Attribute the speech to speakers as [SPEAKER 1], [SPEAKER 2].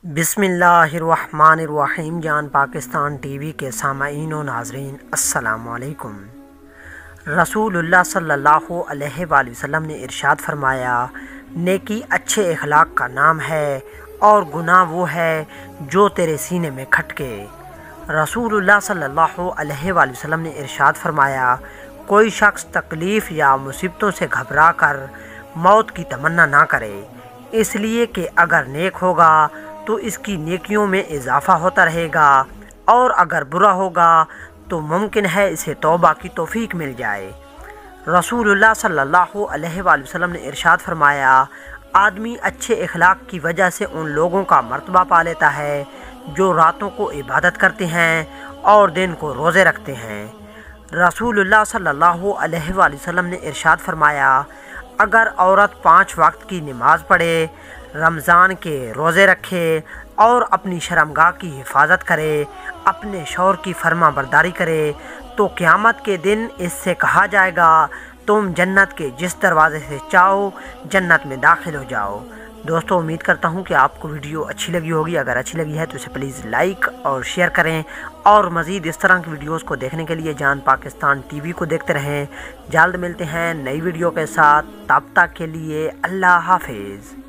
[SPEAKER 1] बिस्मिल्लाहिर्रहमानिर्रहीम। जान पाकिस्तान टीवी के सामाईन व नाज़रीन, अस्सलामु अलैकुम। रसूलुल्लाह सल्लल्लाहु अलैहि वसल्लम ने इरशाद फरमाया, नेकी अच्छे अखलाक का नाम है और गुनाह वो है जो तेरे सीने में खटके। रसूलुल्लाह सल्लल्लाहु अलैहि वसल्लम ने इरशाद फरमाया, कोई शख्स तकलीफ़ या मुसीबतों से घबरा कर मौत की तमन्ना ना करे, इसलिए कि अगर नेक होगा तो इसकी नेकियों में इजाफ़ा होता रहेगा और अगर बुरा होगा तो मुमकिन है इसे तौबा की तौफीक मिल जाए। रसूलुल्लाह सल्लल्लाहु अलैहि वसल्लम ने इरशाद फरमाया, आदमी अच्छे अखलाक की वजह से उन लोगों का मर्तबा पा लेता है जो रातों को इबादत करते हैं और दिन को रोज़े रखते हैं। रसूलुल्लाह सल्लल्लाहु अलैहि वसल्लम ने इरशाद फरमाया, अगर औरत 5 वक्त की नमाज़ पढ़े, रमज़ान के रोज़े रखे और अपनी शर्मगाह की हिफाजत करे, अपने शौहर की फर्मा बरदारी करे, तो क़यामत के दिन इससे कहा जाएगा, तुम जन्नत के जिस दरवाज़े से चाहो जन्नत में दाखिल हो जाओ। दोस्तों, उम्मीद करता हूँ कि आपको वीडियो अच्छी लगी होगी। अगर अच्छी लगी है तो इसे प्लीज़ लाइक और शेयर करें और मज़ीद इस तरह की वीडियोस को देखने के लिए जान पाकिस्तान टीवी को देखते रहें। जल्द मिलते हैं नई वीडियो के साथ, तब तक के लिए अल्लाह हाफिज़।